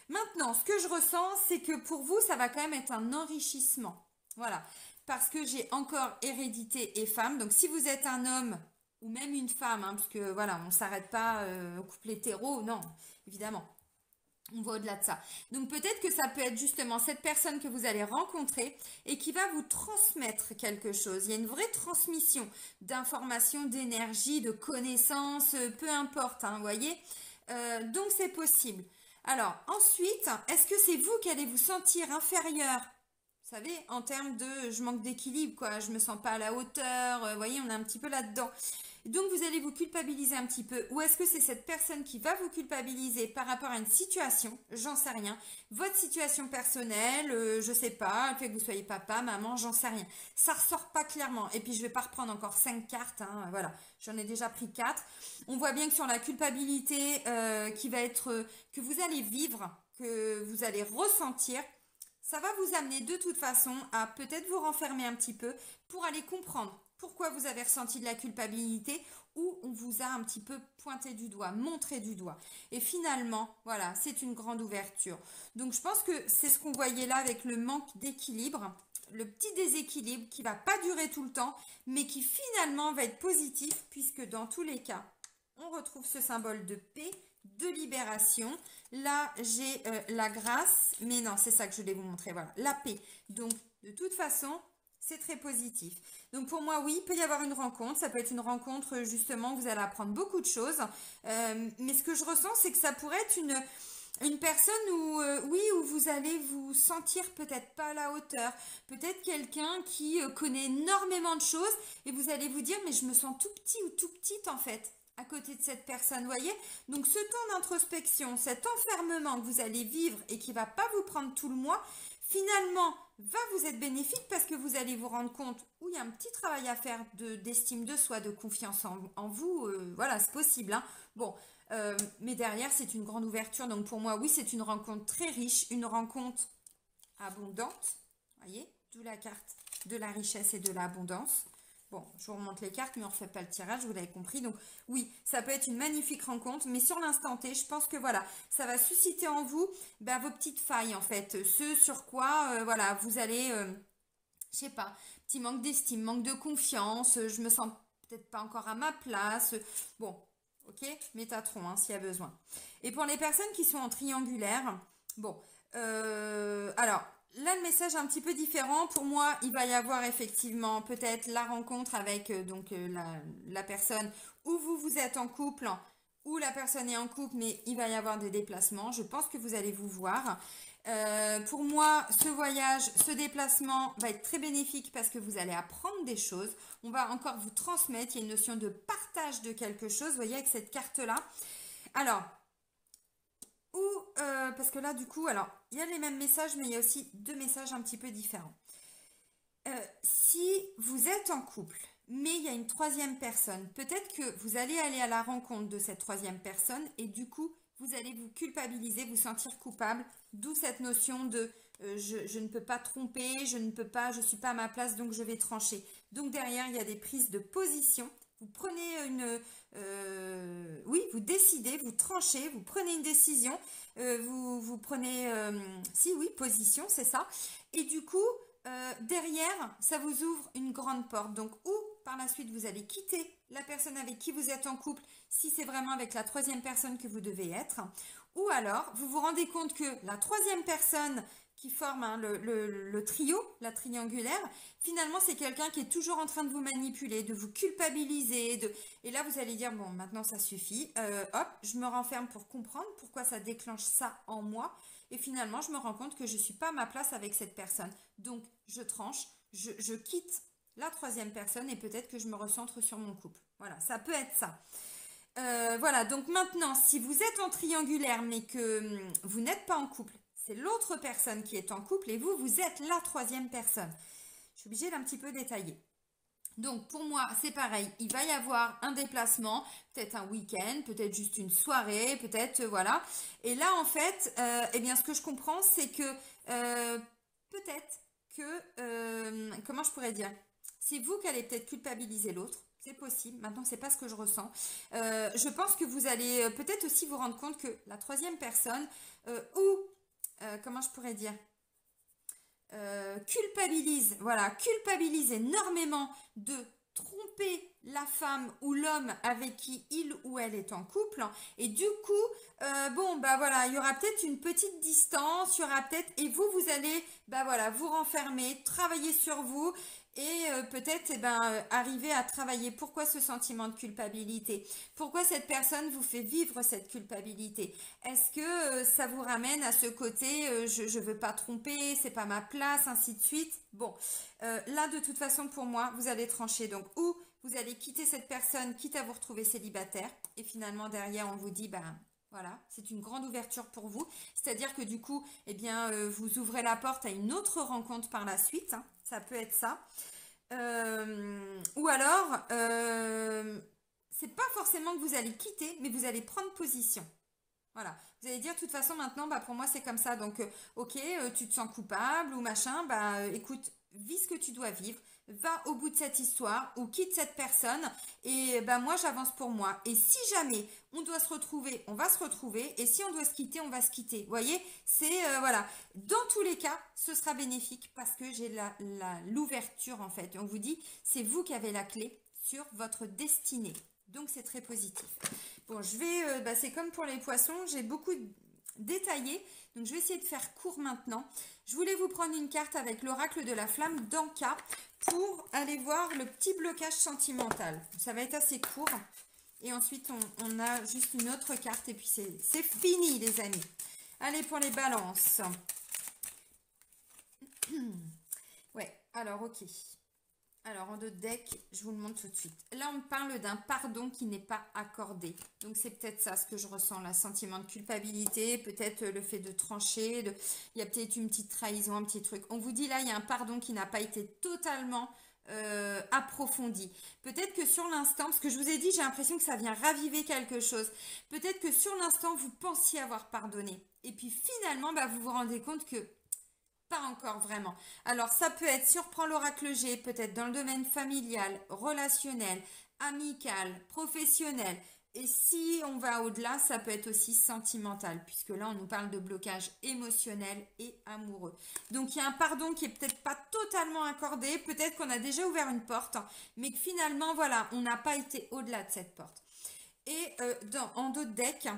Maintenant, ce que je ressens, c'est que pour vous, ça va quand même être un enrichissement. Voilà. Parce que j'ai encore hérédité et femme. Donc, si vous êtes un homme ou même une femme, hein, parce que voilà, on ne s'arrête pas au couple hétéro, non, évidemment. On va au-delà de ça. Donc peut-être que ça peut être justement cette personne que vous allez rencontrer et qui va vous transmettre quelque chose. Il y a une vraie transmission d'informations, d'énergie, de connaissances, peu importe, hein, vous voyez. Donc c'est possible. Alors ensuite, est-ce que c'est vous qui allez vous sentir inférieur? savez, en termes de je manque d'équilibre, quoi, je me sens pas à la hauteur, vous voyez, on est un petit peu là-dedans. Donc vous allez vous culpabiliser un petit peu. Ou est-ce que c'est cette personne qui va vous culpabiliser par rapport à une situation? J'en sais rien. Votre situation personnelle, je sais pas, le fait que vous soyez papa, maman, j'en sais rien. Ça ressort pas clairement. Et puis je vais pas reprendre encore 5 cartes, hein, voilà. J'en ai déjà pris 4. On voit bien que sur la culpabilité qui va être que vous allez vivre, que vous allez ressentir, ça va vous amener de toute façon à peut-être vous renfermer un petit peu pour aller comprendre pourquoi vous avez ressenti de la culpabilité ou on vous a un petit peu pointé du doigt, montré du doigt. Et finalement, voilà, c'est une grande ouverture. Donc je pense que c'est ce qu'on voyait là avec le manque d'équilibre, le petit déséquilibre qui va pas durer tout le temps, mais qui finalement va être positif puisque dans tous les cas, on retrouve ce symbole de paix, de libération. Là, j'ai la grâce, mais non, c'est ça que je voulais vous montrer, voilà, la paix. Donc, de toute façon, c'est très positif. Donc, pour moi, oui, il peut y avoir une rencontre. Ça peut être une rencontre, justement, où vous allez apprendre beaucoup de choses. Mais ce que je ressens, c'est que ça pourrait être une personne où, oui, où vous allez vous sentir peut-être pas à la hauteur. Peut-être quelqu'un qui connaît énormément de choses et vous allez vous dire, mais je me sens tout petit ou tout petite, en fait, à côté de cette personne, vous voyez. Donc ce temps d'introspection, cet enfermement que vous allez vivre et qui va pas vous prendre tout le mois, finalement va vous être bénéfique parce que vous allez vous rendre compte où il y a un petit travail à faire d'estime de soi, de confiance en vous, voilà, c'est possible, hein. Bon, mais derrière c'est une grande ouverture, donc pour moi oui c'est une rencontre très riche, une rencontre abondante, vous voyez, d'où la carte de la richesse et de l'abondance. Bon, je vous remonte les cartes, mais on ne refait pas le tirage, vous l'avez compris. Donc oui, ça peut être une magnifique rencontre, mais sur l'instant T, je pense que voilà, ça va susciter en vous vos petites failles en fait. Ce sur quoi, voilà, vous allez, je sais pas, petit manque d'estime, manque de confiance, je me sens peut-être pas encore à ma place. Bon, ok, Métatron, hein, s'il y a besoin. Et pour les personnes qui sont en triangulaire, bon, alors... Là, le message est un petit peu différent. Pour moi, il va y avoir effectivement peut-être la rencontre avec la personne où vous êtes en couple, ou la personne est en couple, mais il va y avoir des déplacements. Je pense que vous allez vous voir. Pour moi, ce voyage, ce déplacement va être très bénéfique parce que vous allez apprendre des choses. On va encore vous transmettre. Il y a une notion de partage de quelque chose, vous voyez, avec cette carte-là. Alors... Ou, parce que là, du coup, alors, il y a les mêmes messages, mais il y a aussi deux messages un petit peu différents. Si vous êtes en couple, mais il y a une troisième personne, peut-être que vous allez aller à la rencontre de cette troisième personne et du coup, vous allez vous culpabiliser, vous sentir coupable, d'où cette notion de je ne peux pas tromper, je ne peux pas, je ne suis pas à ma place, donc je vais trancher. Donc derrière, il y a des prises de position. Vous prenez oui, vous décidez, vous tranchez, vous prenez une décision, vous prenez, si oui, position, c'est ça. Et du coup, derrière, ça vous ouvre une grande porte. Donc, ou par la suite, vous allez quitter la personne avec qui vous êtes en couple, si c'est vraiment avec la troisième personne que vous devez être. Ou alors, vous vous rendez compte que la troisième personne qui forme le trio, la triangulaire, finalement c'est quelqu'un qui est toujours en train de vous manipuler, de vous culpabiliser, et là vous allez dire bon maintenant ça suffit, hop, je me renferme pour comprendre pourquoi ça déclenche ça en moi, et finalement je me rends compte que je ne suis pas à ma place avec cette personne, donc je tranche, je quitte la troisième personne et peut-être que je me recentre sur mon couple, voilà, ça peut être ça. Voilà, donc maintenant si vous êtes en triangulaire mais que vous n'êtes pas en couple, c'est l'autre personne qui est en couple et vous êtes la troisième personne. Je suis obligée d'un petit peu détailler. Donc pour moi, c'est pareil. Il va y avoir un déplacement, peut-être un week-end, peut-être juste une soirée, peut-être voilà. Et là, en fait, eh bien, ce que je comprends, c'est que peut-être que, comment je pourrais dire, c'est vous qui allez peut-être culpabiliser l'autre. C'est possible. Maintenant, c'est pas ce que je ressens. Je pense que vous allez peut-être aussi vous rendre compte que la troisième personne comment je pourrais dire, culpabilise, voilà, culpabilise énormément de tromper la femme ou l'homme avec qui il ou elle est en couple, et du coup, bon, bah voilà, il y aura peut-être une petite distance, il y aura peut-être, et vous allez, bah voilà, vous renfermer, travailler sur vous, et peut-être arriver à travailler. Pourquoi ce sentiment de culpabilité? Pourquoi cette personne vous fait vivre cette culpabilité? Est-ce que ça vous ramène à ce côté je veux pas tromper, c'est pas ma place, ainsi de suite? Bon, là de toute façon pour moi, vous allez trancher. Donc ou vous allez quitter cette personne, quitte à vous retrouver célibataire, et finalement derrière on vous dit voilà, c'est une grande ouverture pour vous. C'est-à-dire que du coup, vous ouvrez la porte à une autre rencontre par la suite, hein. Ça peut être ça. Ou alors, c'est pas forcément que vous allez quitter, mais vous allez prendre position. Voilà. Vous allez dire, de toute façon, maintenant, pour moi, c'est comme ça. Donc, ok, tu te sens coupable ou machin, écoute, vis ce que tu dois vivre, va au bout de cette histoire ou quitte cette personne et moi, j'avance pour moi. Et si jamais on doit se retrouver, on va se retrouver. Et si on doit se quitter, on va se quitter. Vous voyez, c'est, voilà. Dans tous les cas, ce sera bénéfique parce que j'ai l'ouverture, en fait. On vous dit, c'est vous qui avez la clé sur votre destinée. Donc, c'est très positif. Bon, je vais, c'est comme pour les poissons, j'ai beaucoup détaillé, donc je vais essayer de faire court maintenant. Je voulais vous prendre une carte avec l'oracle de la flamme d'Anka pour aller voir le petit blocage sentimental. Ça va être assez court. Et ensuite, on a juste une autre carte et puis c'est fini, les amis. Allez, pour les balances. Ouais, alors, ok. Alors, en 2 decks, je vous le montre tout de suite. Là, on parle d'un pardon qui n'est pas accordé. Donc, c'est peut-être ça ce que je ressens, là. Sentiment de culpabilité, peut-être le fait de trancher. Il y a peut-être une petite trahison, un petit truc. On vous dit là, il y a un pardon qui n'a pas été totalement approfondi. Peut-être que sur l'instant, parce que je vous ai dit, j'ai l'impression que ça vient raviver quelque chose. Peut-être que sur l'instant, vous pensiez avoir pardonné. Et puis, finalement, vous vous rendez compte que pas encore vraiment. Alors, ça peut être surprend l'oracle G, peut-être dans le domaine familial, relationnel, amical, professionnel. Et si on va au-delà, ça peut être aussi sentimental, puisque là, on nous parle de blocage émotionnel et amoureux. Donc, il y a un pardon qui est peut-être pas totalement accordé. Peut-être qu'on a déjà ouvert une porte, mais que finalement, voilà, on n'a pas été au-delà de cette porte. Et en d'autres decks,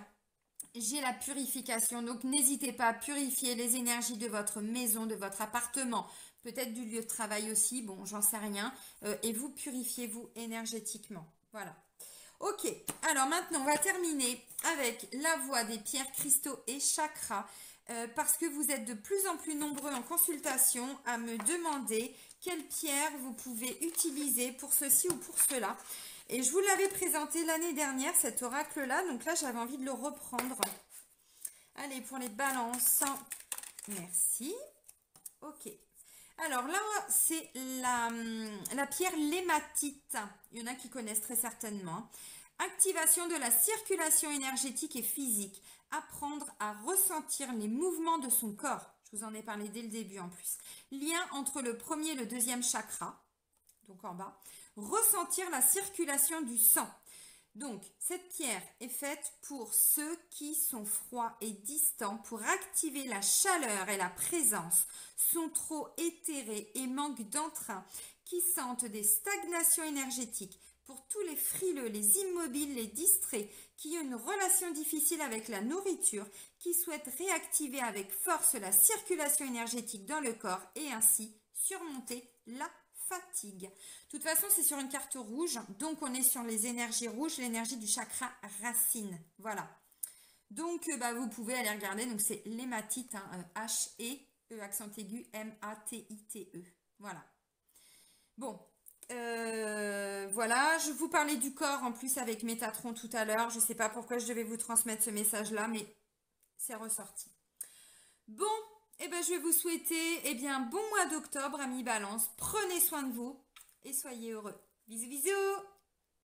j'ai la purification, donc n'hésitez pas à purifier les énergies de votre maison, de votre appartement, peut-être du lieu de travail aussi, bon, j'en sais rien, et vous purifiez-vous énergétiquement. Voilà. Ok, alors maintenant, on va terminer avec la voie des pierres, cristaux et chakras, parce que vous êtes de plus en plus nombreux en consultation à me demander quelles pierres vous pouvez utiliser pour ceci ou pour cela. Et je vous l'avais présenté l'année dernière, cet oracle-là. Donc là, j'avais envie de le reprendre. Allez, pour les balances. Merci. Ok. Alors là, c'est la pierre l'hématite. Il y en a qui connaissent très certainement. Activation de la circulation énergétique et physique. Apprendre à ressentir les mouvements de son corps. Je vous en ai parlé dès le début en plus. Lien entre le premier et le deuxième chakra. Donc en bas. Ressentir la circulation du sang. Donc, cette pierre est faite pour ceux qui sont froids et distants, pour activer la chaleur et la présence, sont trop éthérés et manquent d'entrain, qui sentent des stagnations énergétiques, pour tous les frileux, les immobiles, les distraits, qui ont une relation difficile avec la nourriture, qui souhaitent réactiver avec force la circulation énergétique dans le corps et ainsi surmonter la fatigue. De toute façon, c'est sur une carte rouge, donc on est sur les énergies rouges, l'énergie du chakra racine. Voilà. Donc, vous pouvez aller regarder. Donc, c'est l'hématite, hein, H-E, accent aigu, M-A-T-I-T-E. Voilà. Bon, voilà. Je vous parlais du corps en plus avec Métatron tout à l'heure. Je ne sais pas pourquoi je devais vous transmettre ce message-là, mais c'est ressorti. Bon. Je vais vous souhaiter bon mois d'octobre, amis Balance. Prenez soin de vous et soyez heureux. Bisous, bisous!